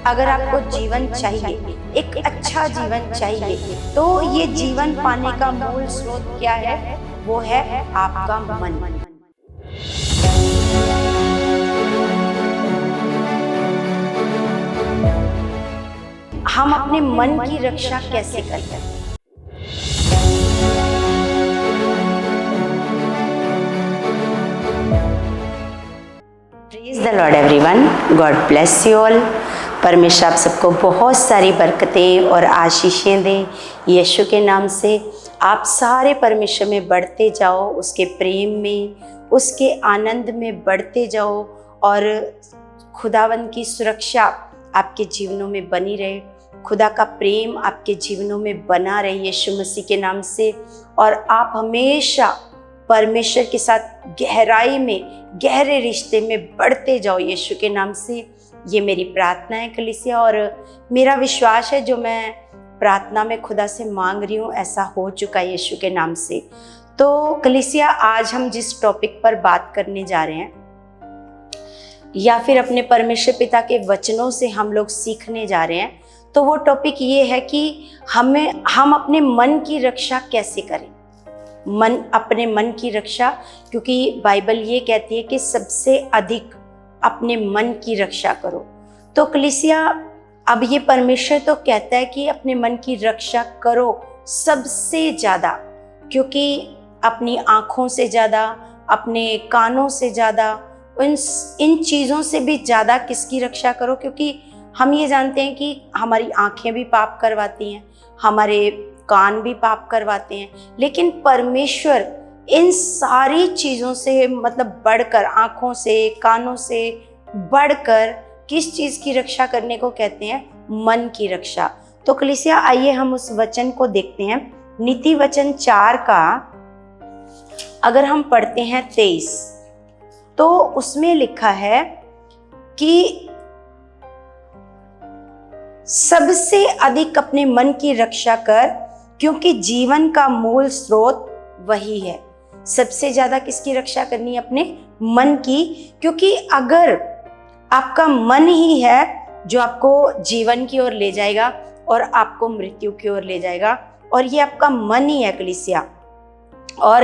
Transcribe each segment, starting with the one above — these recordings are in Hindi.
अगर आपको जीवन चाहिए, एक अच्छा जीवन चाहिए, तो ये जीवन पाने का मूल स्रोत क्या है? वो है आपका मन। हम अपने मन की रक्षा कैसे करते हैं? Praise the Lord everyone, God bless you all. परमेश्वर आप सबको बहुत सारी बरकतें और आशीषें दें यीशु के नाम से। आप सारे परमेश्वर में बढ़ते जाओ, उसके प्रेम में, उसके आनंद में बढ़ते जाओ और खुदावंद की सुरक्षा आपके जीवनों में बनी रहे, खुदा का प्रेम आपके जीवनों में बना रहे यीशु मसीह के नाम से, और आप हमेशा परमेश्वर के साथ गहराई में, गहरे रिश्ते में बढ़ते जाओ यीशु के नाम से। ये मेरी प्रार्थना है कलीसिया, और मेरा विश्वास है जो मैं प्रार्थना में खुदा से मांग रही हूँ ऐसा हो चुका है यीशु के नाम से। तो कलीसिया, आज हम जिस टॉपिक पर बात करने जा रहे हैं, या फिर अपने परमेश्वर पिता के वचनों से हम लोग सीखने जा रहे हैं, तो वो टॉपिक ये है कि हम अपने मन की रक्षा कैसे करें। अपने मन की रक्षा, क्योंकि बाइबल ये कहती है कि सबसे अधिक अपने मन की रक्षा करो। तो कलीसिया, अब ये परमेश्वर तो कहता है कि अपने मन की रक्षा करो सबसे ज़्यादा, क्योंकि अपनी आँखों से ज़्यादा, अपने कानों से ज़्यादा, इन चीज़ों से भी ज़्यादा किसकी रक्षा करो? क्योंकि हम ये जानते हैं कि हमारी आँखें भी पाप करवाती हैं, हमारे कान भी पाप करवाते हैं, लेकिन परमेश्वर इन सारी चीज़ों से, मतलब बढ़कर, आँखों से, कानों से बढ़कर किस चीज़ की रक्षा करने को कहते हैं? मन की रक्षा। तो कलीसिया, आइए हम उस वचन को देखते हैं। नीति वचन 4 का अगर हम पढ़ते हैं 23, तो उसमें लिखा है कि सबसे अधिक अपने मन की रक्षा कर, क्योंकि जीवन का मूल स्रोत वही है। सबसे ज्यादा किसकी रक्षा करनी है? अपने मन की, क्योंकि अगर आपका मन ही है जो आपको जीवन की ओर ले जाएगा और आपको मृत्यु की ओर ले जाएगा, और ये आपका मन ही है कलीसिया। और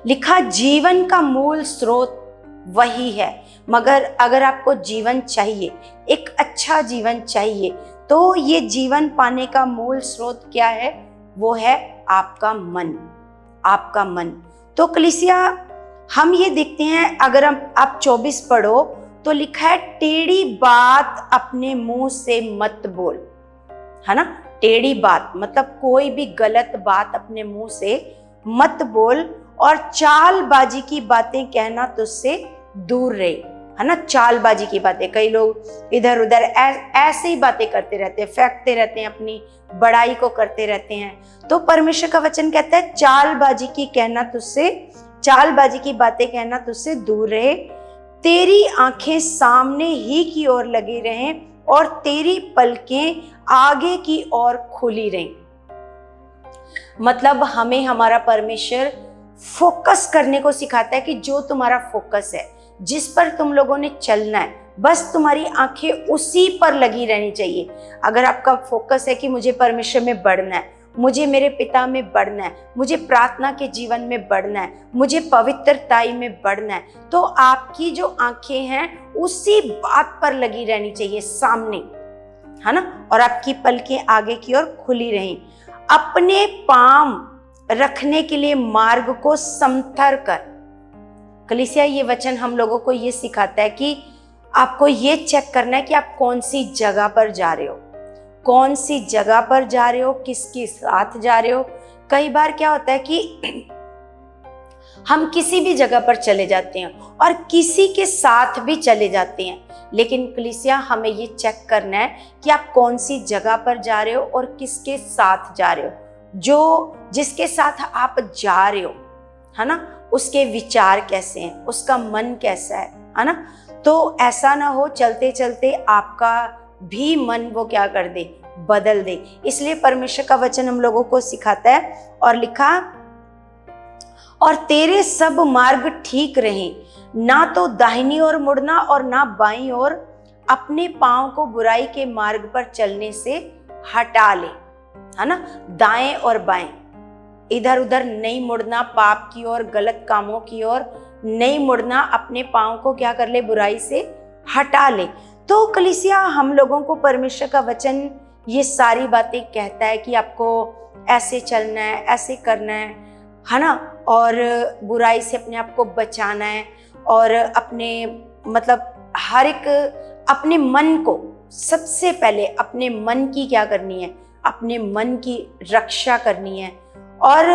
लिखा जीवन का मूल स्रोत वही है। मगर अगर आपको जीवन चाहिए, एक अच्छा जीवन चाहिए, तो ये जीवन पाने का मूल स्रोत क्या है? वो है आपका मन, आपका मन। तो कलीसिया, हम ये देखते हैं, अगर आप 24 पढ़ो तो लिखा है, टेढ़ी बात अपने मुंह से मत बोल, है ना? टेढ़ी बात मतलब कोई भी गलत बात अपने मुंह से मत बोल, और चालबाजी की बातें कहना तुझसे दूर रहे, है ना? चालबाजी की बातें, कई लोग इधर उधर ऐसे ही बातें करते रहते हैं, फेंकते रहते हैं, अपनी बड़ाई को करते रहते हैं। तो परमेश्वर का वचन कहता है, चालबाजी की बातें कहना तुझसे दूर रहे, तेरी आंखें सामने ही की ओर लगी रहें और तेरी पलकें आगे की ओर खुली रहें। मतलब हमें हमारा परमेश्वर फोकस करने को सिखाता है कि जो तुम्हारा फोकस है, जिस पर तुम लोगों ने चलना है, बस तुम्हारी आंखें उसी पर लगी रहनी चाहिए। अगर आपका फोकस है कि मुझे परमेश्वर में बढ़ना है, मुझे मेरे पिता में बढ़ना है, मुझे प्रार्थना के जीवन में बढ़ना है, मुझे पवित्रताई में बढ़ना है, तो आपकी जो आंखें हैं उसी बात पर लगी रहनी चाहिए, सामने, है ना? और आपकी पलकें आगे की ओर खुली रहें। अपने पांव रखने के लिए मार्ग को समथर कर। कलीसिया, ये वचन हम लोगों को ये सिखाता है कि आपको ये चेक करना है कि आप कौन सी जगह पर जा रहे हो, कौन सी जगह पर जा रहे हो, किसके साथ जा रहे हो। कई बार क्या होता है कि हम किसी भी जगह पर चले जाते हैं और किसी के साथ भी चले जाते हैं, लेकिन कलीसिया, हमें ये चेक करना है कि आप कौन सी जगह पर जा रहे हो और किसके साथ जा रहे हो। जिसके साथ आप जा रहे हो, है ना, उसके विचार कैसे हैं, उसका मन कैसा है ना? तो ऐसा ना हो चलते चलते आपका भी मन वो क्या कर दे, बदल दे। इसलिए परमेश्वर का वचन हम लोगों को सिखाता है, और लिखा, और तेरे सब मार्ग ठीक रहें, ना तो दाहिनी ओर मुड़ना और ना बाईं ओर, अपने पांव को बुराई के मार्ग पर चलने से हटा ले, है ना। दाएं और बाएं, इधर उधर नहीं मुड़ना, पाप की ओर, गलत कामों की ओर नहीं मुड़ना, अपने पांव को क्या कर ले, बुराई से हटा ले। तो कलीसिया, हम लोगों को परमेश्वर का वचन ये सारी बातें कहता है कि आपको ऐसे चलना है, ऐसे करना है ना, और बुराई से अपने आप को बचाना है, और अपने मतलब हर एक अपने मन को, सबसे पहले अपने मन की क्या करनी है, अपने मन की रक्षा करनी है। और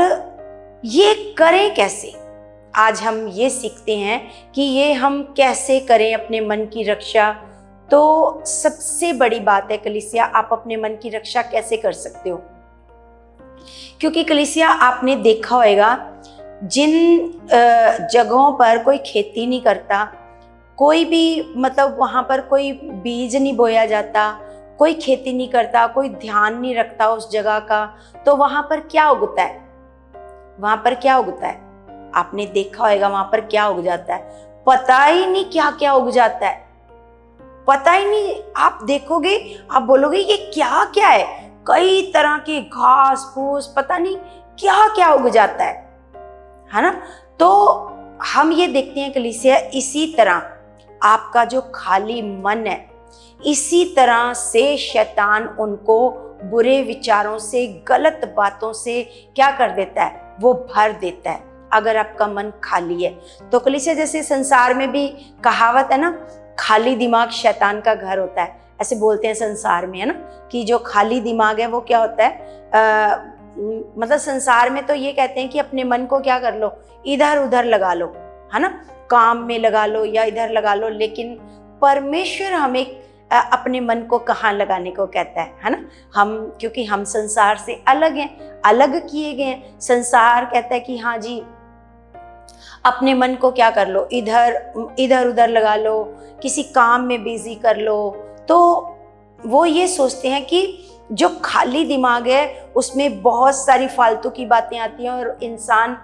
ये करें कैसे, आज हम ये सीखते हैं कि ये हम कैसे करें अपने मन की रक्षा। तो सबसे बड़ी बात है कलीसिया, आप अपने मन की रक्षा कैसे कर सकते हो, क्योंकि कलीसिया आपने देखा होगा जिन जगहों पर कोई खेती नहीं करता, कोई भी मतलब वहाँ पर कोई बीज नहीं बोया जाता, कोई खेती नहीं करता, कोई ध्यान नहीं रखता उस जगह का, तो वहाँ पर क्या उगता है, वहाँ पर क्या उगता है, आपने देखा होगा वहाँ पर क्या उग जाता है, पता ही नहीं क्या क्या उग जाता है, पता ही नहीं। आप देखोगे, आप बोलोगे ये क्या क्या है, कई तरह के घास फूस, पता नहीं क्या क्या उग जाता है ना। तो हम ये देखते हैं कलीसिया, इसी तरह आपका जो खाली मन है, इसी तरह से शैतान उनको बुरे विचारों से, गलत बातों से क्या कर देता है, वो भर देता है, अगर आपका मन खाली है तो। कलीसिया, जैसे संसार में भी कहावत है ना, खाली दिमाग शैतान का घर होता है, ऐसे बोलते हैं संसार में, है ना, कि जो खाली दिमाग है वो क्या होता है, मतलब संसार में तो ये कहते हैं कि अपने मन को क्या कर लो, इधर उधर लगा लो, है ना, काम में लगा लो या इधर लगा लो। लेकिन परमेश्वर हमें अपने मन को कहाँ लगाने को कहता है ना। हम, क्योंकि हम संसार से अलग हैं, अलग किए गए हैं। संसार कहता है कि हाँ जी, अपने मन को क्या कर लो, इधर उधर लगा लो, किसी काम में बिजी कर लो। तो वो ये सोचते हैं कि जो खाली दिमाग है उसमें बहुत सारी फालतू की बातें आती हैं और इंसान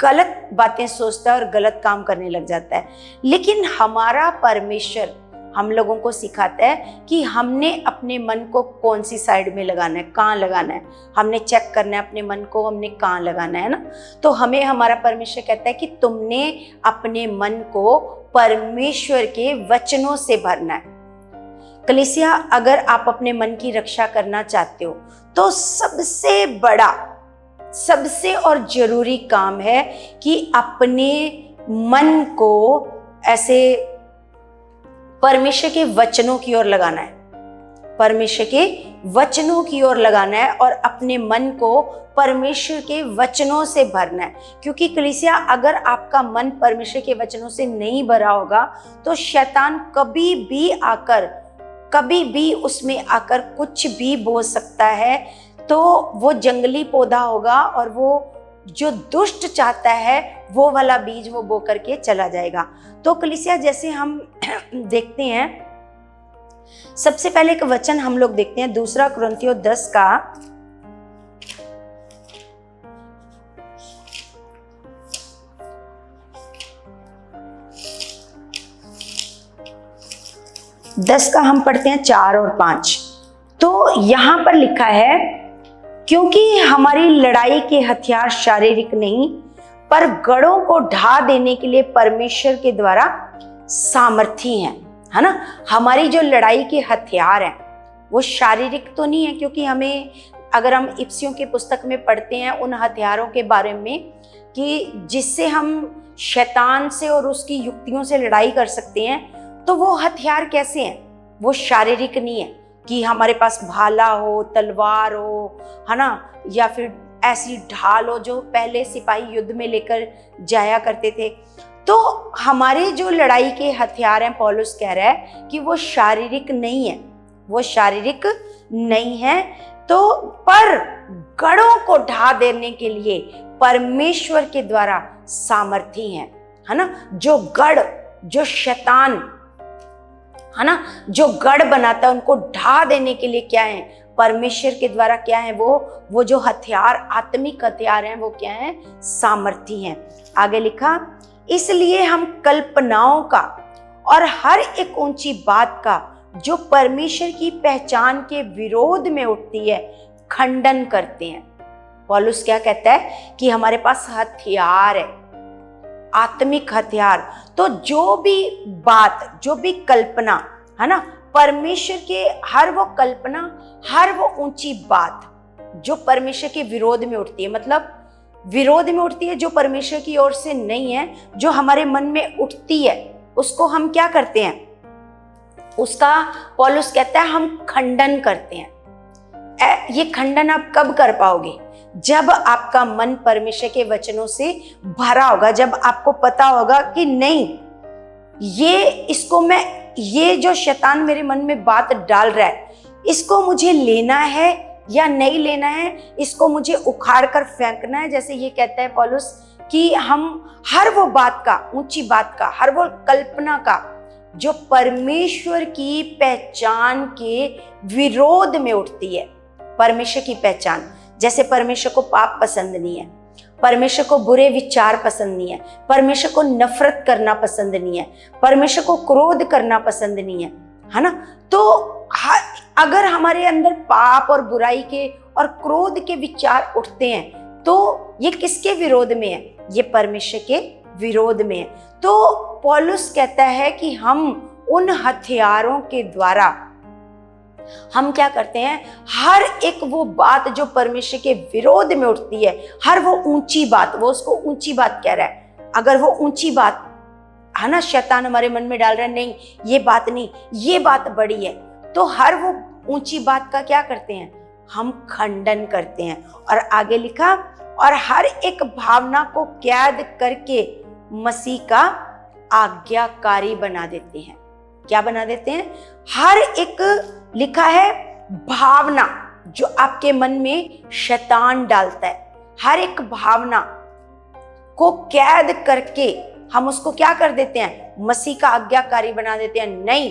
गलत बातें सोचता है और गलत काम करने लग जाता है। लेकिन हमारा परमेश्वर हम लोगों को सिखाता है कि हमने अपने मन को कौन सी साइड में लगाना है, कहाँ लगाना है, हमने चेक करना है अपने मन को, हमने कहाँ लगाना है ना। तो हमें हमारा परमेश्वर कहता है कि तुमने अपने मन को परमेश्वर के वचनों से भरना है। कलीसिया, अगर आप अपने मन की रक्षा करना चाहते हो तो सबसे बड़ा, सबसे और जरूरी काम है कि अपने मन को ऐसे परमेश्वर के वचनों की ओर लगाना है, परमेश्वर के वचनों की ओर लगाना है और अपने मन को परमेश्वर के वचनों से भरना है। क्योंकि कलीसिया, अगर आपका मन परमेश्वर के वचनों से नहीं भरा होगा तो शैतान कभी भी उसमें आकर कुछ भी बोल सकता है। तो वो जंगली पौधा होगा और वो जो दुष्ट चाहता है वो वाला बीज वो बो करके चला जाएगा। तो कलीसिया, जैसे हम देखते हैं, सबसे पहले एक वचन हम लोग देखते हैं, 2 कुरिन्थियों 10 का 10 का हम पढ़ते हैं 4 और 5। तो यहां पर लिखा है, क्योंकि हमारी लड़ाई के हथियार शारीरिक नहीं पर गढ़ों को ढा देने के लिए परमेश्वर के द्वारा सामर्थी हैं, है ना। हमारी जो लड़ाई के हथियार हैं वो शारीरिक तो नहीं है, क्योंकि हमें, अगर हम इफ्सियों की पुस्तक में पढ़ते हैं उन हथियारों के बारे में कि जिससे हम शैतान से और उसकी युक्तियों से लड़ाई कर सकते हैं, तो वो हथियार कैसे हैं, वो शारीरिक नहीं है कि हमारे पास भाला हो, तलवार हो, है ना, या फिर ऐसी ढाल हो जो पहले सिपाही युद्ध में लेकर जाया करते थे। तो हमारे जो लड़ाई के हथियार हैं, पौलुस कह रहा है कि वो शारीरिक नहीं है, वो शारीरिक नहीं है। तो पर गढ़ों को ढा देने के लिए परमेश्वर के द्वारा सामर्थी हैं, है ना। जो गढ़, जो शैतान, है ना, जो गढ़ बनाता है, उनको ढा देने के लिए क्या है, परमेश्वर के द्वारा क्या है, वो जो हथियार, आत्मिक हथियार हैं, वो क्या है, सामर्थी हैं। आगे लिखा, इसलिए हम कल्पनाओं का और हर एक ऊंची बात का जो परमेश्वर की पहचान के विरोध में उठती है, खंडन करते हैं। पौलुस क्या कहता है कि हमारे पास हथियार है, आत्मिक हथियार। तो जो भी बात, जो भी कल्पना है ना, परमेश्वर के हर वो कल्पना, हर वो ऊंची बात जो परमेश्वर के विरोध में उठती है, मतलब विरोध में उठती है, जो परमेश्वर की ओर से नहीं है, जो हमारे मन में उठती है, उसको हम क्या करते हैं, उसका पौलुस कहता है हम खंडन करते हैं। ये खंडन आप कब कर पाओगे? जब आपका मन परमेश्वर के वचनों से भरा होगा, जब आपको पता होगा कि नहीं, ये जो शैतान मेरे मन में बात डाल रहा है, इसको मुझे लेना है या नहीं लेना है, इसको मुझे उखाड़ कर फेंकना है। जैसे ये कहता है पौलुस कि हम हर वो बात का, ऊंची बात का, हर वो कल्पना का जो परमेश्वर की पहचान के विरोध में उठती है, परमेश्वर की पहचान, जैसे परमेश्वर को पाप पसंद नहीं है, परमेश्वर को बुरे विचार पसंद नहीं है, परमेश्वर को नफरत करना पसंद नहीं है, परमेश्वर को क्रोध करना पसंद नहीं है ना। तो अगर हमारे अंदर पाप और बुराई के और क्रोध के विचार उठते हैं, तो ये किसके विरोध में है? ये परमेश्वर के विरोध में है। तो पौलुस कहता है कि हम उन हथियारों के द्वारा हम क्या करते हैं, हर एक वो बात जो परमेश्वर के विरोध में उठती है, हर वो ऊंची बात, वो उसको ऊंची बात कह रहा है, अगर वो ऊंची बात है ना, शैतान हमारे मन में डाल रहा है, नहीं ये बात नहीं, ये बात बड़ी है, तो हर वो ऊंची बात का क्या करते हैं, हम खंडन करते हैं। और आगे लिखा, और हर एक भावना को कैद करके मसीह का आज्ञाकारी बना देते हैं। क्या बना देते हैं? हर एक, लिखा है, भावना जो आपके मन में शैतान डालता है, हर एक भावना को कैद करके हम उसको क्या कर देते हैं, मसीह का आज्ञाकारी बना देते हैं। नहीं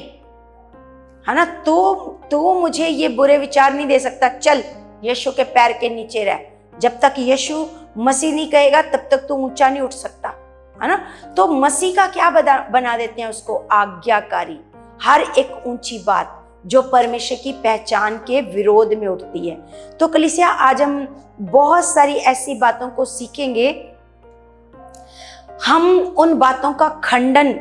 है ना, तो मुझे ये बुरे विचार नहीं दे सकता, चल यीशु के पैर के नीचे रह। जब तक यीशु मसीह नहीं कहेगा तब तक तू ऊंचा नहीं उठ सकता, है ना। तो मसीह का क्या बना देते हैं उसको, आज्ञाकारी। हर एक ऊंची बात जो परमेश्वर की पहचान के विरोध में उठती है। तो कलीसिया, आज हम बहुत सारी ऐसी बातों को सीखेंगे, हम उन बातों का खंडन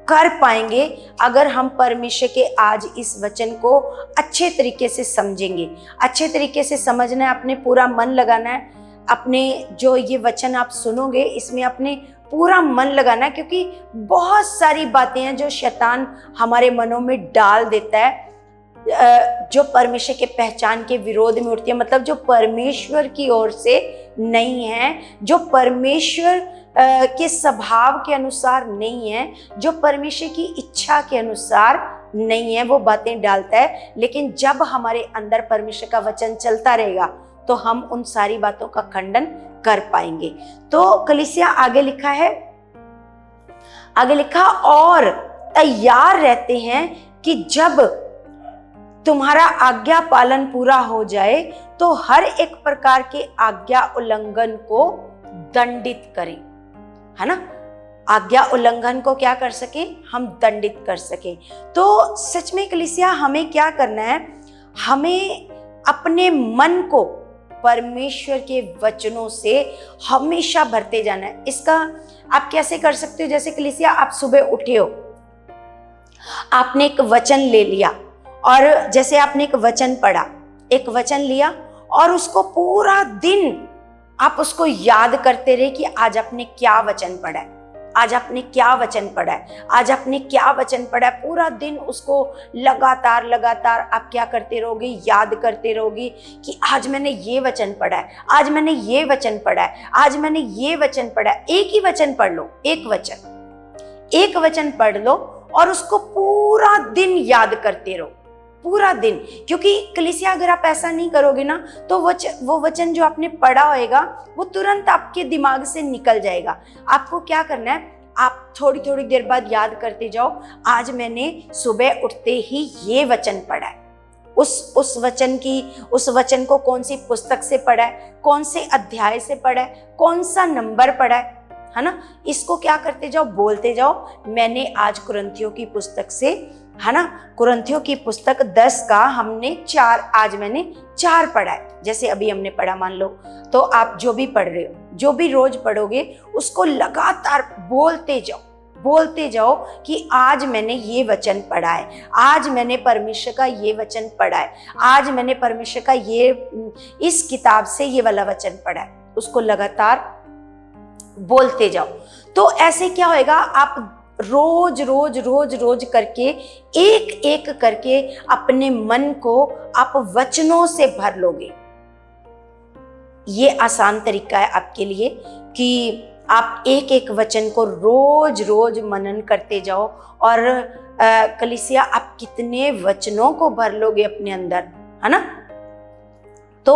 कर पाएंगे अगर हम परमेश्वर के आज इस वचन को अच्छे तरीके से समझेंगे। अच्छे तरीके से समझना है, अपने पूरा मन लगाना है, अपने जो ये वचन आप सुनोगे इसमें अपने पूरा मन लगाना है, क्योंकि बहुत सारी बातें हैं जो शैतान हमारे मनों में डाल देता है, जो परमेश्वर के पहचान के विरोध में उठती है, मतलब जो परमेश्वर की ओर से नहीं है, जो परमेश्वर के स्वभाव के अनुसार नहीं है, जो परमेश्वर की इच्छा के अनुसार नहीं है, वो बातें डालता है। लेकिन जब हमारे अंदर परमेश्वर का वचन चलता रहेगा तो हम उन सारी बातों का खंडन कर पाएंगे। तो कलीसिया, आगे लिखा है, आगे लिखा, और तैयार रहते हैं कि जब तुम्हारा आज्ञा पालन पूरा हो जाए तो हर एक प्रकार के आज्ञा उल्लंघन को दंडित करें, है ना। आज्ञा उल्लंघन को क्या कर सके, हम दंडित कर सके। तो सच में कलीसिया, हमें क्या करना है, हमें अपने मन को परमेश्वर के वचनों से हमेशा भरते जाना है। इसका आप कैसे कर सकते हो? जैसे कलीसिया, आप सुबह उठे हो, आपने एक वचन ले लिया, और जैसे आपने एक वचन पढ़ा, एक वचन लिया, और उसको पूरा दिन आप उसको याद करते रहे कि आज आपने क्या वचन पढ़ा है, आज आपने क्या वचन पढ़ा है, आज आपने क्या वचन पढ़ा है। पूरा दिन उसको लगातार आप क्या करते रहोगे, याद करते रहोगे कि आज मैंने ये वचन पढ़ा है, आज मैंने ये वचन पढ़ा है, आज मैंने ये वचन पढ़ा है। एक ही वचन पढ़ लो, एक वचन पढ़ लो, और उसको पूरा दिन याद करते रहो, पूरा दिन। क्योंकि कलीसिया, अगर आप ऐसा नहीं करोगे ना, तो वो वचन जो आपने पढ़ा होएगा वो तुरंत आपके दिमाग से निकल जाएगा। आपको क्या करना है, आप थोड़ी थोड़ी देर बाद याद करते जाओ, आज मैंने सुबह उठते ही ये वचन पढ़ा है, उस वचन को कौन सी पुस्तक से पढ़ा है, कौन से अध्याय से पढ़ा है, कौन सा नंबर पढ़ा है ना। इसको क्या करते जाओ, बोलते जाओ, मैंने आज कुरिन्थियों की पुस्तक से है ना। कुरिन्थियों की पुस्तक 10 का हमने 4, आज मैंने 4 पढ़ा है। जैसे अभी हमने पढ़ा, मान लो, तो आप जो भी पढ़ रहे हो, जो भी रोज पढ़ोगे, उसको लगातार बोलते जाओ कि आज मैंने ये वचन पढ़ा है, आज मैंने परमेश्वर का ये वचन पढ़ा है, आज मैंने परमेश्वर का ये इस किताब से ये वाला वचन पढ़ा है। उसको लगातार बोलते जाओ। तो ऐसे क्या होएगा, आप रोज करके, एक करके अपने मन को आप वचनों से भर लोगे। ये आसान तरीका है आपके लिए कि आप एक वचन को रोज मनन करते जाओ। और कलीसिया, आप कितने वचनों को भर लोगे अपने अंदर, है ना। तो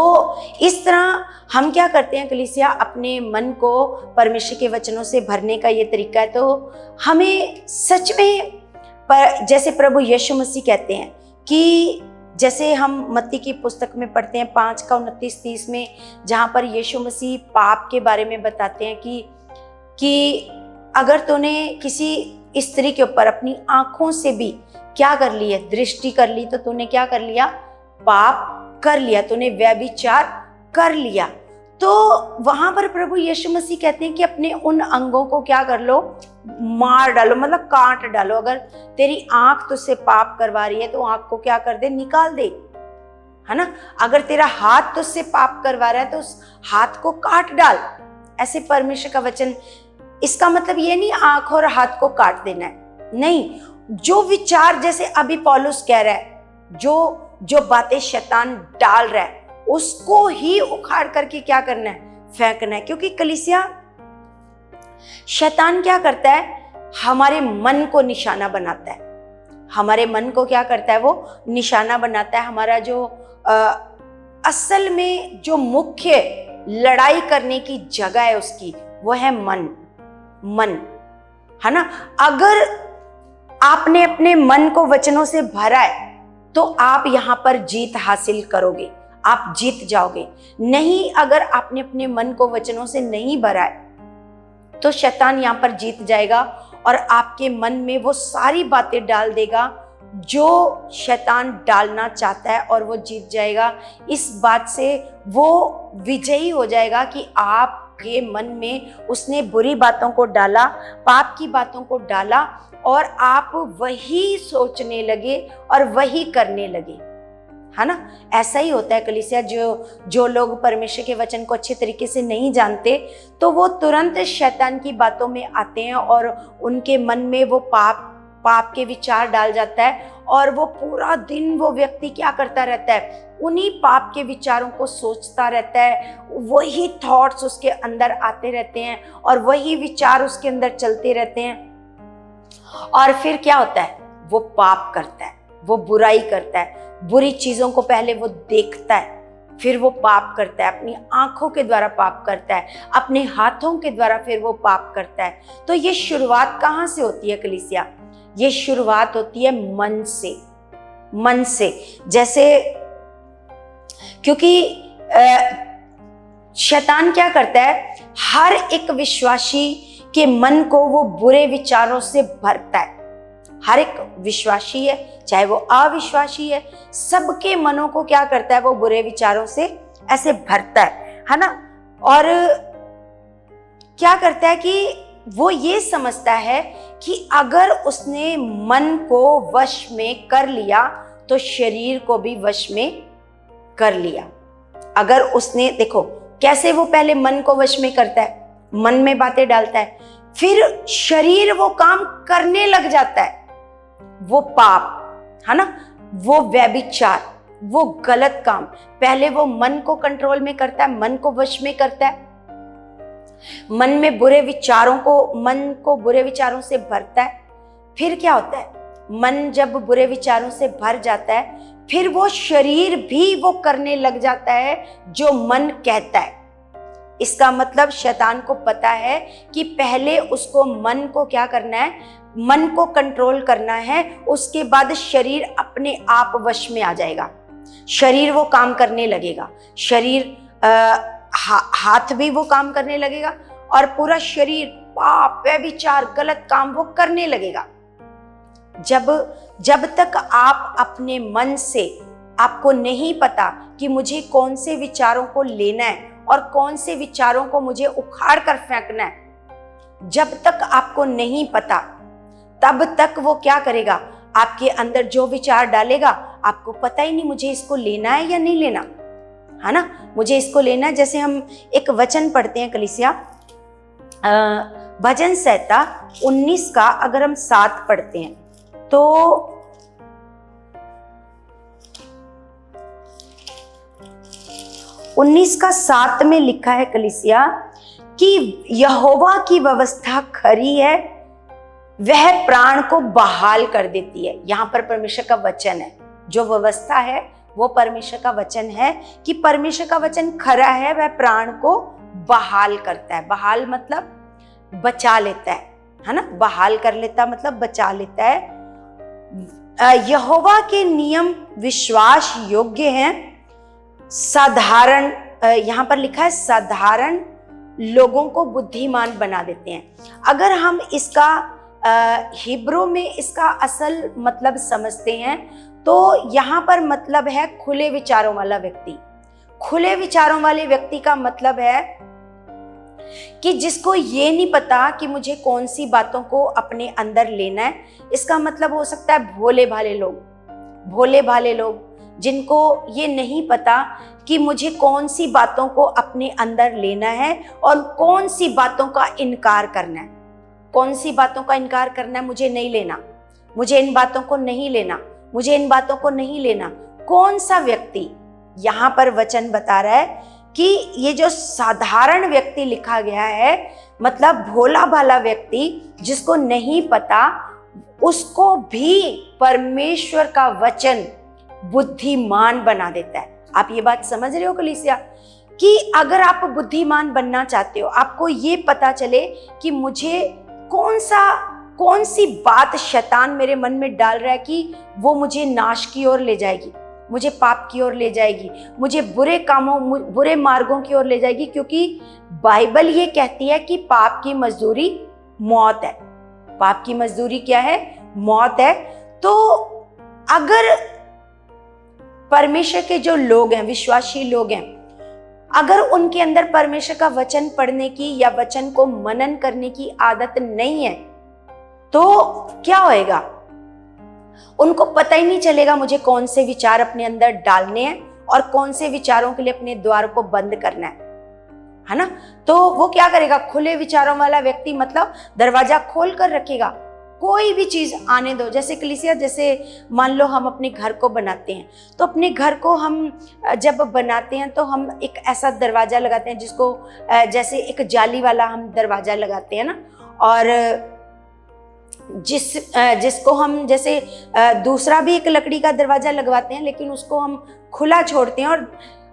इस तरह हम क्या करते हैं कलीसिया, अपने मन को परमेश्वर के वचनों से भरने का ये तरीका है। तो हमें सच में जैसे प्रभु यीशु मसीह कहते हैं कि जैसे हम मत्ती की पुस्तक में पढ़ते हैं 5 का 29-30 में, जहाँ पर यीशु मसीह पाप के बारे में बताते हैं कि अगर तूने किसी स्त्री के ऊपर अपनी आंखों से भी क्या कर लिया, दृष्टि कर ली, तो तूने क्या कर लिया, पाप कर लिया, तूने व्यभिचार कर लिया। तो वहां पर प्रभु यीशु मसीह कहते हैं कि अपने उन अंगों को क्या कर लो, मार डालो, मतलब काट डालो। अगर तेरी आंख तुझसे पाप करवा रही है तो आंख को क्या कर दे, निकाल दे, है ना। अगर तेरा हाथ तुझसे पाप करवा रहा है तो उस हाथ को काट डाल। ऐसे परमेश्वर का वचन, इसका मतलब ये नहीं आंख और हाथ को काट देना है, नहीं। जो विचार, जैसे अभी पौलुस कह रहा है, जो बातें शैतान डाल रहा है उसको ही उखाड़ करके क्या करना है, फेंकना है। क्योंकि कलीसिया, शैतान क्या करता है, हमारे मन को निशाना बनाता है। हमारे मन को क्या करता है, वो निशाना बनाता है। हमारा जो असल में जो मुख्य लड़ाई करने की जगह है उसकी, वो है मन, है ना। अगर आपने अपने मन को वचनों से भरा है तो आप यहां पर जीत हासिल करोगे, आप जीत जाओगे। नहीं, अगर आपने अपने मन को वचनों से नहीं भरा है तो शैतान यहां पर जीत जाएगा और आपके मन में वो सारी बातें डाल देगा जो शैतान डालना चाहता है, और वो जीत जाएगा। इस बात से वो विजयी हो जाएगा कि आपके मन में उसने बुरी बातों को डाला, पाप की बातों को डाला, और आप वही सोचने लगे और वही करने लगे, है ना। ऐसा ही होता है कलीसिया। जो लोग परमेश्वर के वचन को अच्छे तरीके से नहीं जानते तो वो तुरंत शैतान की बातों में आते हैं और उनके मन में वो पाप के विचार डाल जाता है, और वो पूरा दिन वो व्यक्ति क्या करता रहता है, उन्हीं पाप के विचारों को सोचता रहता है। वही थॉट्स उसके अंदर आते रहते हैं और वही विचार उसके अंदर चलते रहते हैं। और फिर क्या होता है, वो पाप करता है, वो बुराई करता है। बुरी चीजों को पहले वो देखता है, फिर वो पाप करता है, अपनी आंखों के द्वारा पाप करता है, अपने हाथों के द्वारा फिर वो पाप करता है। तो ये शुरुआत कहाँ से होती है कलीसिया, ये शुरुआत होती है मन से। जैसे क्योंकि शैतान क्या करता है, हर एक विश्वासी के मन को वो बुरे विचारों से भरता है। हर एक विश्वासी है, चाहे वो अविश्वासी है, सबके मनों को क्या करता है, वो बुरे विचारों से ऐसे भरता है ना। और क्या करता है कि वो ये समझता है कि अगर उसने मन को वश में कर लिया तो शरीर को भी वश में कर लिया। अगर उसने, देखो कैसे वो पहले मन को वश में करता है, मन में बातें डालता है, फिर शरीर वो काम करने लग जाता है, वो पाप, है ना, वो व्यभिचार, वो गलत काम। पहले वो मन को कंट्रोल में करता है, मन को वश में करता है, मन में मन को बुरे विचारों से भरता है। फिर क्या होता है, मन जब बुरे विचारों से भर जाता है, फिर वो शरीर भी वो करने लग जाता है जो मन कहता है। इसका मतलब शैतान को पता है कि पहले उसको मन को क्या करना है, मन को कंट्रोल करना है, उसके बाद शरीर अपने आप वश में आ जाएगा। शरीर वो काम करने लगेगा, शरीर हाथ भी वो काम करने लगेगा और पूरा शरीर पाप, व्यभिचार, गलत काम वो करने लगेगा। जब तक आप अपने मन से, आपको नहीं पता कि मुझे कौन से विचारों को लेना है और कौन से विचारों को मुझे उखाड़ कर फेंकना है, जब तक आपको नहीं पता, तब तक वो क्या करेगा, आपके अंदर जो विचार डालेगा, आपको पता ही नहीं मुझे इसको लेना है या नहीं लेना, है ना, मुझे इसको लेना है। जैसे हम एक वचन पढ़ते हैं कलीसिया, भजन संहिता 19 का अगर हम 7 पढ़ते हैं तो 19 का 7 में लिखा है कलीसिया कि यहोवा की व्यवस्था खरी है, वह प्राण को बहाल कर देती है। यहां पर परमेश्वर का वचन है, जो व्यवस्था है वो परमेश्वर का वचन है कि परमेश्वर का वचन खरा है, वह प्राण को बहाल करता है। बहाल मतलब बचा लेता है ना, बहाल कर लेता मतलब बचा लेता है। यहोवा के नियम विश्वास योग्य हैं, साधारण, यहां पर लिखा है साधारण लोगों को बुद्धिमान बना देते हैं। अगर हम इसका हिब्रू में इसका असल मतलब समझते हैं तो यहाँ पर मतलब है खुले विचारों वाला व्यक्ति। खुले विचारों वाले व्यक्ति का मतलब है कि जिसको ये नहीं पता कि मुझे कौन सी बातों को अपने अंदर लेना है। इसका मतलब हो सकता है भोले भाले लोग जिनको ये नहीं पता कि मुझे कौन सी बातों को अपने अंदर लेना है और कौन सी बातों का इनकार करना है। कौन सी बातों का इनकार करना है, मुझे नहीं लेना, मुझे इन बातों को नहीं लेना, मुझे इन बातों को नहीं लेना। कौन सा व्यक्ति, यहाँ पर वचन बता रहा है कि ये जो साधारण व्यक्ति लिखा गया है, मतलब भोला भाला व्यक्ति जिसको नहीं पता, उसको भी परमेश्वर का वचन बुद्धिमान बना देता है। आप ये बात समझ रहे हो कलीसिया, कि अगर आप बुद्धिमान बनना चाहते हो, आपको ये पता चले कि मुझे कौन सी बात शैतान मेरे मन में डाल रहा है कि वो मुझे नाश की ओर ले जाएगी, मुझे पाप की ओर ले जाएगी, मुझे बुरे कामों, बुरे मार्गों की ओर ले जाएगी। क्योंकि बाइबल ये कहती है कि पाप की मजदूरी मौत है। पाप की मजदूरी क्या है? मौत है। तो अगर परमेश्वर के जो लोग हैं, विश्वासी लोग हैं, अगर उनके अंदर परमेश्वर का वचन पढ़ने की या वचन को मनन करने की आदत नहीं है तो क्या होएगा? उनको पता ही नहीं चलेगा मुझे कौन से विचार अपने अंदर डालने हैं और कौन से विचारों के लिए अपने द्वार को बंद करना है ना। तो वो क्या करेगा? खुले विचारों वाला व्यक्ति मतलब दरवाजा खोल कर रखेगा, कोई भी चीज आने दो। जैसे कलीसिया, जैसे मान लो हम अपने घर को बनाते हैं, तो अपने घर को हम जब बनाते हैं तो हम एक ऐसा दरवाजा लगाते हैं जिसको जैसे एक जाली वाला हम दरवाजा लगाते हैं ना, और जिसको हम जैसे दूसरा भी एक लकड़ी का दरवाजा लगवाते हैं, लेकिन उसको हम खुला छोड़ते हैं, और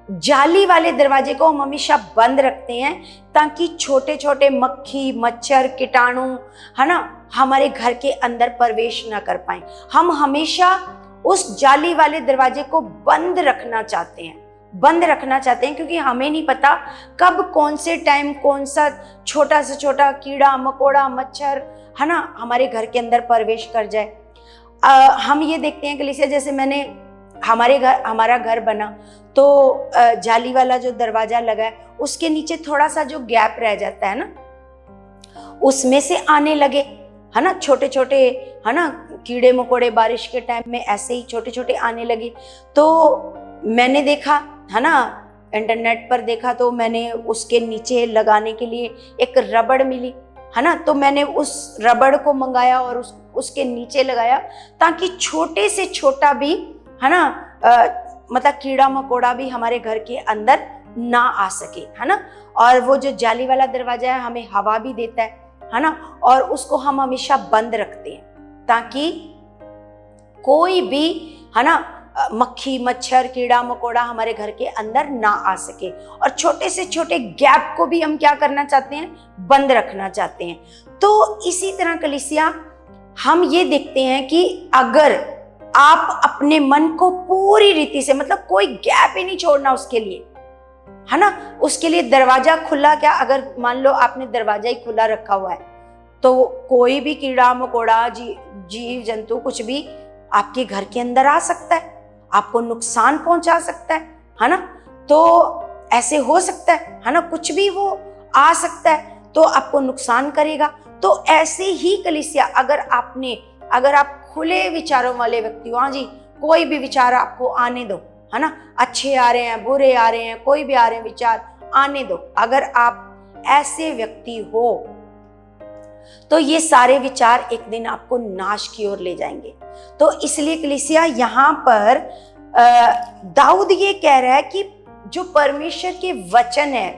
जाली वाले दरवाजे को हम हमेशा बंद रखते हैं ताकि छोटे छोटे मक्खी, मच्छर, कीटाणु, है ना, हमारे घर के अंदर प्रवेश ना कर पाए। हम हमेशा उस जाली वाले दरवाजे को बंद रखना चाहते हैं, क्योंकि हमें नहीं पता कब कौन से टाइम कौन सा छोटा से छोटा कीड़ा मकोड़ा मच्छर, है ना, हमारे घर के अंदर प्रवेश कर जाए। हम ये देखते हैं कलीसिया, जैसे हमारा घर बना तो जाली वाला जो दरवाजा लगा है उसके नीचे थोड़ा सा जो गैप रह जाता है ना, उसमें से आने लगे, है ना, छोटे छोटे, है ना, कीड़े मकोड़े बारिश के टाइम में ऐसे ही छोटे छोटे आने लगे। तो मैंने देखा, है ना, इंटरनेट पर देखा, तो मैंने उसके नीचे लगाने के लिए एक रबड़ मिली, है ना, तो मैंने उस रबड़ को मंगाया और उसके नीचे लगाया ताकि छोटे से छोटा भी, है ना, मतलब कीड़ा मकोड़ा भी हमारे घर के अंदर ना आ सके, है ना। और वो जो जाली वाला दरवाजा है हमें हवा भी देता है ना, और उसको हम हमेशा बंद रखते हैं ताकि कोई भी, है ना, मक्खी मच्छर कीड़ा मकोड़ा हमारे घर के अंदर ना आ सके। और छोटे से छोटे गैप को भी हम क्या करना चाहते हैं? बंद रखना चाहते हैं। तो इसी तरह कलीसिया, हम ये देखते हैं कि अगर आप अपने मन को पूरी रीति से, मतलब कोई गैप ही नहीं छोड़ना उसके लिए, है ना, उसके लिए दरवाजा खुला, क्या अगर मान लो आपने दरवाजा ही खुला रखा हुआ है तो कोई भी कीड़ा मकोड़ा जीव जंतु कुछ भी आपके घर के अंदर आ सकता है, आपको नुकसान पहुंचा सकता है ना। तो ऐसे हो सकता है ना, कुछ भी वो आ सकता है तो आपको नुकसान करेगा। तो ऐसे ही कलीसिया, अगर आप खुले विचारों वाले व्यक्ति हो, हाँ जी, कोई भी विचार आपको आने दो, है ना, अच्छे आ रहे हैं, बुरे आ रहे हैं, कोई भी आ रहे हैं विचार, आने दो। अगर आप ऐसे व्यक्ति हो तो ये सारे विचार एक दिन आपको नाश की ओर ले जाएंगे। तो इसलिए कलीसिया यहाँ पर दाऊद ये कह रहा है कि जो परमेश्वर के वचन है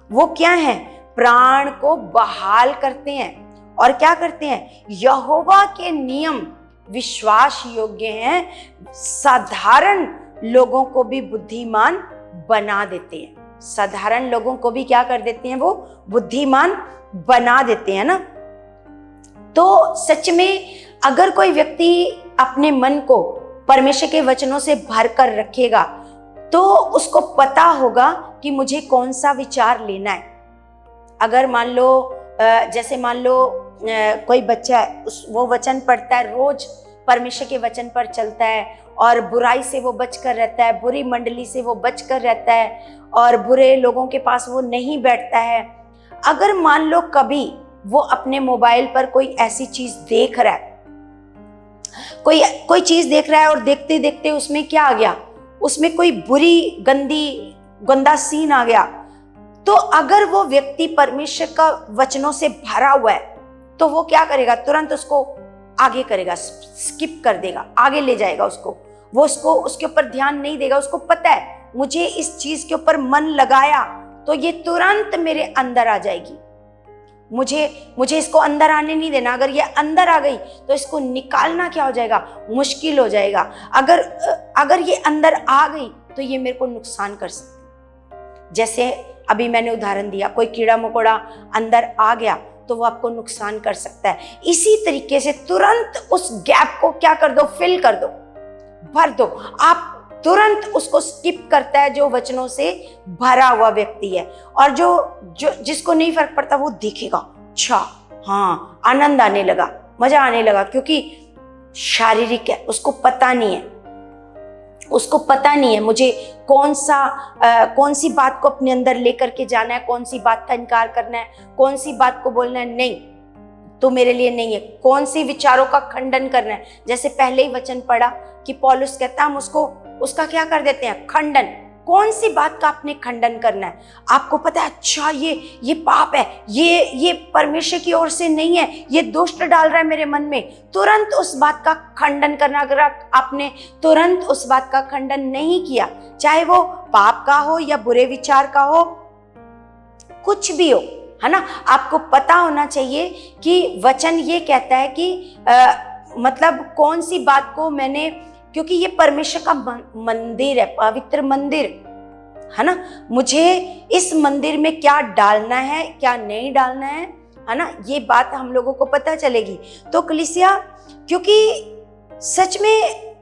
वो क्या है, प्राण को बहाल करते हैं और क्या करते हैं, यहोवा के नियम विश्वास योग्य हैं, साधारण लोगों को भी बुद्धिमान बना देते हैं। साधारण लोगों को भी क्या कर देते हैं, वो बुद्धिमान बना देते हैं ना। तो सच में अगर कोई व्यक्ति अपने मन को परमेश्वर के वचनों से भर कर रखेगा तो उसको पता होगा कि मुझे कौन सा विचार लेना है। अगर मान लो जैसे मान लो कोई बच्चा है, वो वचन पढ़ता है, रोज परमेश्वर के वचन पर चलता है और बुराई से वो बच कर रहता है, बुरी मंडली से वो बच कर रहता है और बुरे लोगों के पास वो नहीं बैठता है। अगर मान लो कभी वो अपने मोबाइल पर कोई ऐसी चीज देख रहा है, कोई चीज देख रहा है और देखते देखते उसमें क्या आ गया, उसमें कोई बुरी गंदा सीन आ गया, तो अगर वो व्यक्ति परमेश्वर का वचनों से भरा हुआ है तो वो क्या करेगा, तुरंत उसको आगे करेगा, स्किप कर देगा, आगे ले जाएगा उसको। वो उसके ऊपर ध्यान नहीं देगा। उसको पता है मुझे इस चीज के ऊपर मन लगाया तो ये तुरंत मेरे अंदर आ जाएगी, मुझे इसको अंदर आने नहीं देना। अगर ये अंदर आ गई तो इसको निकालना क्या हो जाएगा, मुश्किल हो जाएगा। अगर ये अंदर आ गई तो ये मेरे को नुकसान कर सकती। जैसे अभी मैंने उदाहरण दिया, कोई कीड़ा मकोड़ा अंदर आ गया तो वो आपको नुकसान कर सकता है। इसी तरीके से तुरंत उस गैप को क्या कर दो, फिल कर दो, भर दो। आप तुरंत उसको स्किप करता है जो वचनों से भरा हुआ व्यक्ति है। और जो जिसको नहीं फर्क पड़ता वो देखेगा, अच्छा हाँ, आनंद आने लगा, मजा आने लगा, क्योंकि शारीरिक है, उसको पता नहीं है मुझे कौन सी बात को अपने अंदर लेकर के जाना है, कौन सी बात का इनकार करना है, कौन सी बात को बोलना है, नहीं तो मेरे लिए नहीं है, कौन सी विचारों का खंडन करना है। जैसे पहले ही वचन पढ़ा कि पौलुस कहता है हम उसका क्या कर देते हैं, खंडन। कौन सी बात का आपने खंडन करना है, आपको पता है अच्छा ये पाप है, ये परमेश्वर की ओर से नहीं है, ये दुष्ट डाल रहा है मेरे मन में, तुरंत उस बात का खंडन करना। अगर आपने तुरंत उस बात का खंडन नहीं किया, चाहे वो पाप का हो या बुरे विचार का हो, कुछ भी हो, है ना, आपको पता होना चाहिए कि वचन ये कहता है कि मतलब कौन सी बात को मैंने, क्योंकि ये परमेश्वर का मंदिर है, पवित्र मंदिर है ना, मुझे इस मंदिर में क्या डालना है क्या नहीं डालना है ना, ये बात हम लोगों को पता चलेगी। तो कलीसिया, क्योंकि सच में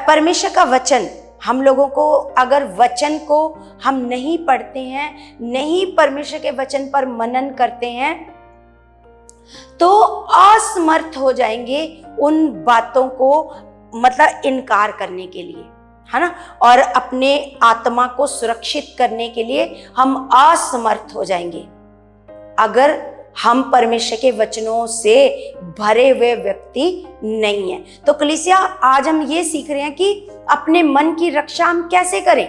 परमेश्वर का वचन, हम लोगों को अगर वचन को हम नहीं पढ़ते हैं, नहीं परमेश्वर के वचन पर मनन करते हैं, तो असमर्थ हो जाएंगे उन बातों को मतलब इनकार करने के लिए, है ना, और अपने आत्मा को सुरक्षित करने के लिए हम असमर्थ हो जाएंगे अगर हम परमेश्वर के वचनों से भरे हुए व्यक्ति नहीं है। तो कलीसिया, आज हम ये सीख रहे हैं कि अपने मन की रक्षा हम कैसे करें,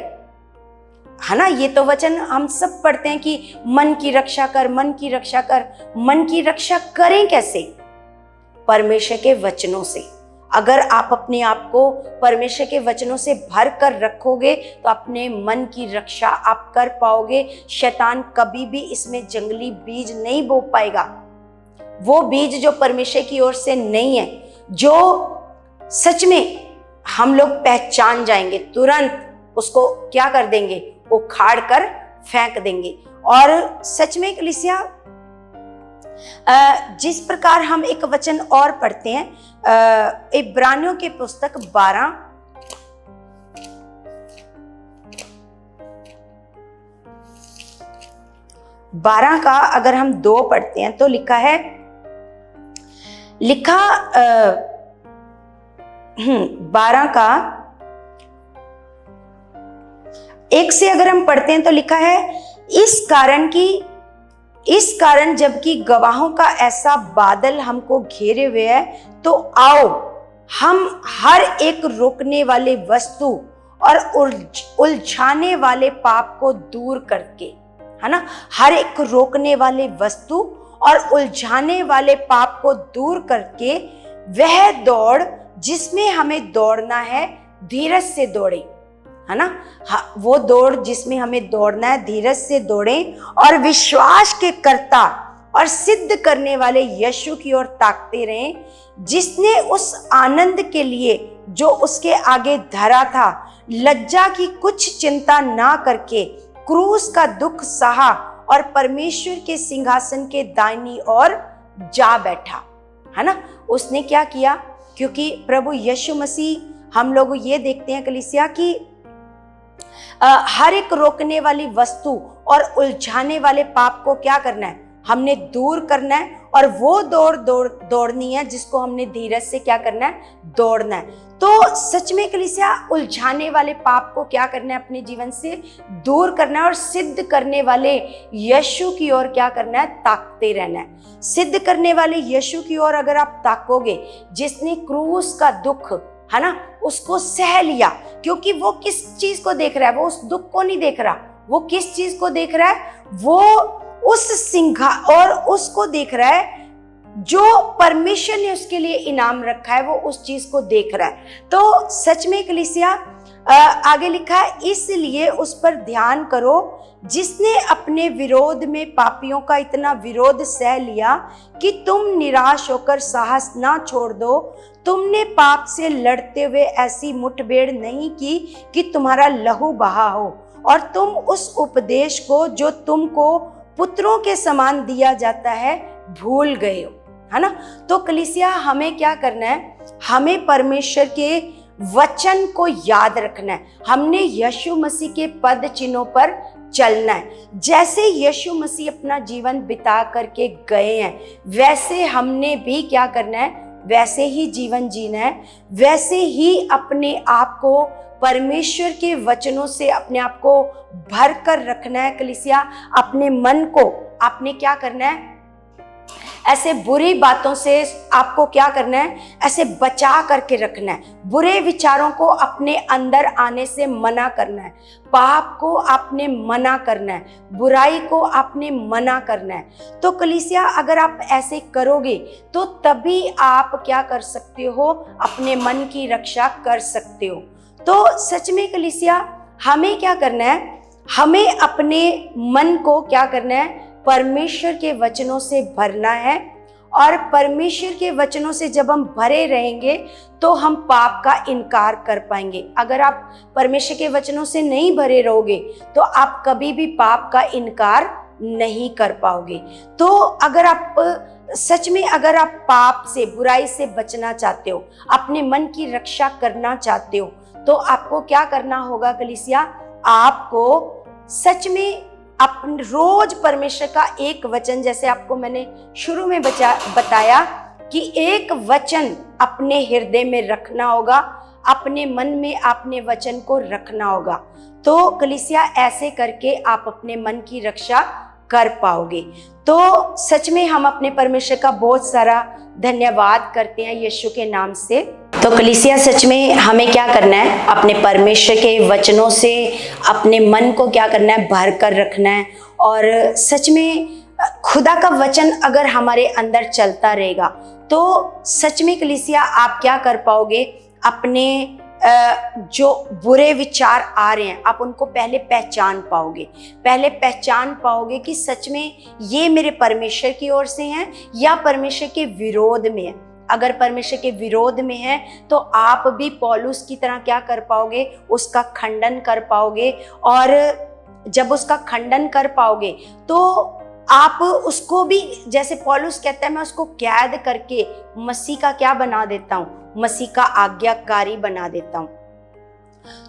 है ना। ये तो वचन हम सब पढ़ते हैं कि मन की रक्षा कर, मन की रक्षा कर। मन की रक्षा करें कैसे? परमेश्वर के वचनों से। अगर आप अपने आप को परमेश्वर के वचनों से भर कर रखोगे तो अपने मन की रक्षा आप कर पाओगे। शैतान कभी भी इसमें जंगली बीज नहीं बो पाएगा, वो बीज जो परमेश्वर की ओर से नहीं है, जो सच में हम लोग पहचान जाएंगे, तुरंत उसको क्या कर देंगे, उखाड़ कर फेंक देंगे। और सच में कलीसिया, जिस प्रकार हम एक वचन और पढ़ते हैं, इब्रानियों की पुस्तक 12 का अगर हम 2 पढ़ते हैं तो लिखा है, लिखा 12 का 1 से अगर हम पढ़ते हैं तो लिखा है, इस कारण जबकि गवाहों का ऐसा बादल हमको घेरे हुए है, तो आओ हम हर एक रोकने वाले वस्तु और उलझाने वाले पाप को दूर करके, है ना, हर एक रोकने वाले वस्तु और उलझाने वाले पाप को दूर करके वह दौड़ जिसमें हमें दौड़ना है, धीरज से दौड़े, है ना। वो दौड़ जिसमें हमें दौड़ना है, धीरज से दौड़ें और विश्वास के कर्ता और सिद्ध करने वाले यीशु की ओर ताकते रहें, जिसने उस आनंद के लिए जो उसके आगे धरा था, लज्जा की कुछ चिंता ना करके क्रूस का दुख सहा और परमेश्वर के सिंहासन के दाहिनी ओर जा बैठा, है ना। उसने क्या किया? क्योंकि प्रभु यीशु मसीह, हम लोग ये देखते हैं कलीसिया की हर एक रोकने वाली वस्तु और उलझाने वाले पाप को क्या करना है, हमने दूर करना है, और वो दौड़नी है जिसको हमने धीरज से क्या करना है, दौड़ना है। तो सच में कलीसिया उलझाने वाले पाप को क्या करना है, अपने जीवन से दूर करना है, और सिद्ध करने वाले यीशु की ओर क्या करना है, ताकते रहना है। सिद्ध करने वाले यीशु की ओर अगर आप ताकोगे, जिसने क्रूस का दुख, है ना, उसको सह लिया, क्योंकि वो किस चीज को देख रहा है, वो उस दुख को नहीं देख रहा, वो किस चीज को देख रहा है, वो उस सिंहा और उसको देख रहा है जो परमेश्वर ने उसके लिए इनाम रखा है, वो उस चीज को देख रहा है। तो सच में कलीसिया आगे लिखा है, इसलिए उस पर ध्यान करो जिसने अपने विरोध में पापियों का इतना विरोध सह लिया कि तुम निराश होकर साहस ना छोड़ दो। तुमने पाप से लड़ते हुए ऐसी मुठभेड़ नहीं की कि तुम्हारा लहू बहा हो, और तुम उस उपदेश को जो तुमको पुत्रों के समान दिया जाता है भूल गए हो, है ना। तो कलीसिया हमें क्या करना है, हमें परमेश्वर के वचन को याद रखना है, हमने यीशु मसीह के पद चिन्हों पर चलना है। जैसे यीशु मसीह अपना जीवन बिता करके गए हैं, वैसे हमने भी क्या करना है, वैसे ही जीवन जीना है, वैसे ही अपने आप को परमेश्वर के वचनों से अपने आप को भर कर रखना है। कलीसिया अपने मन को आपने क्या करना है, ऐसे बुरी बातों से आपको क्या करना है, ऐसे बचा करके रखना है। बुरे विचारों को अपने अंदर आने से मना करना है, पाप को आपने मना करना है, बुराई को आपने मना करना है। तो कलीसिया अगर आप ऐसे करोगे तो तभी आप क्या कर सकते हो, अपने मन की रक्षा कर सकते हो। तो सच में कलीसिया हमें क्या करना है, हमें अपने मन को क्या करना है, परमेश्वर के वचनों से भरना है, और परमेश्वर के वचनों से जब हम भरे रहेंगे तो हम पाप का इनकार कर पाएंगे। अगर आप परमेश्वर के वचनों से नहीं भरे रहोगे तो आप कभी भी पाप का इनकार नहीं कर पाओगे। तो अगर आप सच में अगर आप पाप से, बुराई से बचना चाहते हो, अपने मन की रक्षा करना चाहते हो, तो आपको क्या करना होगा कलीसिया, आपको सच में अपने रोज परमेश्वर का एक वचन, जैसे आपको मैंने शुरू में बताया कि एक वचन अपने हृदय में रखना होगा, अपने मन में आपने वचन को रखना होगा। तो कलीसिया ऐसे करके आप अपने मन की रक्षा कर पाओगे। तो सच में हम अपने परमेश्वर का बहुत सारा धन्यवाद करते हैं यीशु के नाम से। तो कलीसिया सच में हमें क्या करना है, अपने परमेश्वर के वचनों से अपने मन को क्या करना है, भर कर रखना है। और सच में खुदा का वचन अगर हमारे अंदर चलता रहेगा तो सच में कलीसिया आप क्या कर पाओगे, अपने जो बुरे विचार आ रहे हैं आप उनको पहले पहचान पाओगे कि सच में ये मेरे परमेश्वर की ओर से हैं या परमेश्वर के विरोध में है। अगर परमेश्वर के विरोध में है तो आप भी पौलुस की तरह क्या कर पाओगे, उसका खंडन कर पाओगे। और जब उसका खंडन कर पाओगे तो आप उसको भी, जैसे पौलुस कहता है, मैं उसको कैद करके मसीह का क्या बना देता हूँ, मसीह का आज्ञाकारी बना देता हूँ।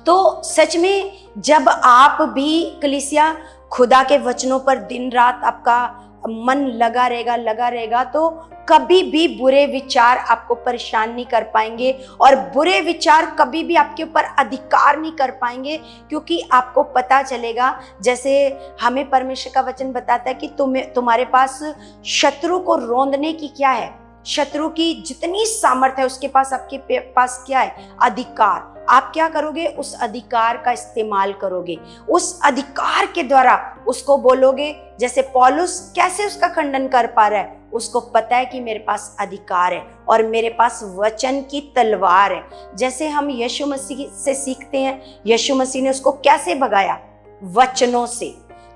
तो सच में जब आप भी कलीसिया खुदा के वचनों पर दिन रात आपका मन लगा रहेगा तो कभी भी बुरे विचार आपको परेशान नहीं कर पाएंगे, और बुरे विचार कभी भी आपके ऊपर अधिकार नहीं कर पाएंगे, क्योंकि आपको पता चलेगा, जैसे हमें परमेश्वर का वचन बताता है कि तुम्हारे पास शत्रु को रोंदने की क्या है, शत्रु की जितनी सामर्थ्य है उसके पास, आपके पास क्या है, अधिकार। आप क्या करोगे, उस अधिकार का इस्तेमाल करोगे, उस अधिकार के द्वारा उसको बोलोगे। जैसे पौलुस कैसे उसका खंडन कर पा रहा है, उसको पता है कि मेरे पास अधिकार है और मेरे पास वचन की तलवार है। जैसे हम यीशु मसीह से सीखते हैं, यीशु मसीह ने उसको कैसे भगाया, वचनों से।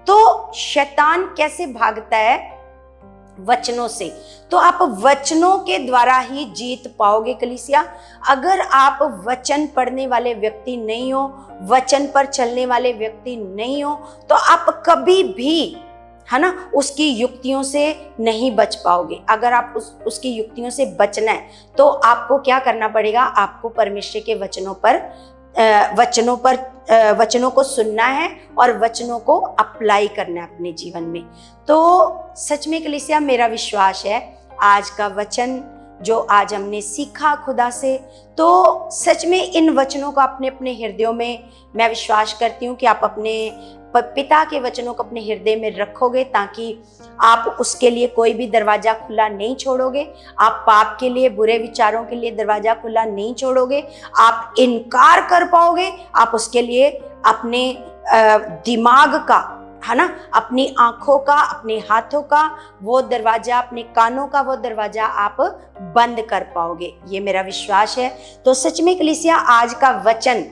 तो शैतान कैसे भागता है, वचनों से। तो आप वचनों के द्वारा ही जीत पाओगे कलीसिया। अगर आप वचन पढ़ने वाले व्यक्ति नहीं हो, वचन पर चलने वाले व्यक्ति नहीं हो, तो आप कभी भी, है ना, उसकी युक्तियों से नहीं बच पाओगे। अगर आप उसकी युक्तियों से बचना है तो आपको क्या करना पड़ेगा, आपको परमेश्वर के वचनों को सुनना है और वचनों को अप्लाई करना है अपने जीवन में। तो सच में कलीसिया, मेरा विश्वास है आज का वचन जो आज हमने सीखा खुदा से, तो सच में इन वचनों को अपने अपने हृदयों में, मैं विश्वास करती हूँ कि आप अपने पिता के वचनों को अपने हृदय में रखोगे, ताकि आप उसके लिए कोई भी दरवाजा खुला नहीं छोड़ोगे। आप पाप के लिए, बुरे विचारों के लिए दरवाजा खुला नहीं छोड़ोगे। आप इनकार कर पाओगे, आप उसके लिए अपने दिमाग का, है ना, अपनी आंखों का, अपने हाथों का वो दरवाजा, अपने कानों का वो दरवाजा आप बंद कर पाओगे। ये मेरा विश्वास है। तो सच में कलीसिया, आज का वचन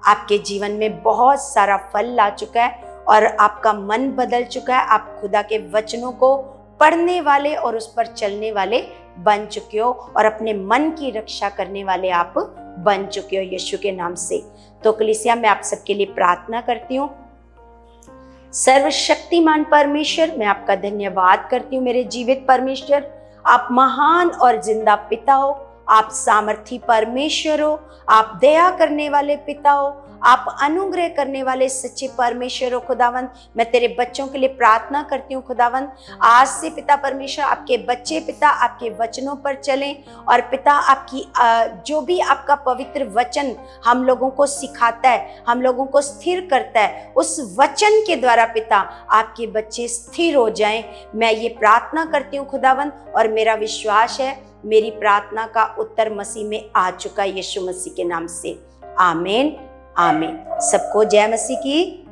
आपके जीवन में बहुत सारा फल ला चुका है और आपका मन बदल चुका है। आप खुदा के वचनों को पढ़ने वाले और उस पर चलने वाले बन चुके हो और अपने मन की रक्षा करने वाले आप बन चुके हो यीशु के नाम से। तो कलीसिया, मैं आप सबके लिए प्रार्थना करती हूँ। सर्वशक्तिमान परमेश्वर, मैं आपका धन्यवाद करती हूँ मेरे जीवित परमेश्वर। आप महान और जिंदा पिता हो, आप सामर्थी परमेश्वर हो, आप दया करने वाले पिता हो, आप अनुग्रह करने वाले सच्चे परमेश्वर हो खुदावंद। मैं तेरे बच्चों के लिए प्रार्थना करती हूँ खुदावंद, आज से पिता परमेश्वर आपके बच्चे पिता आपके वचनों पर चलें, और पिता आपकी जो भी आपका पवित्र वचन हम लोगों को सिखाता है, हम लोगों को स्थिर करता है, उस वचन के द्वारा पिता आपके बच्चे स्थिर हो जाएं। मैं ये प्रार्थना करती हूँ खुदावंद, और मेरा विश्वास है मेरी प्रार्थना का उत्तर मसीह में आ चुका है, यीशु मसीह के नाम से। आमीन आमीन। सबको जय मसीह की।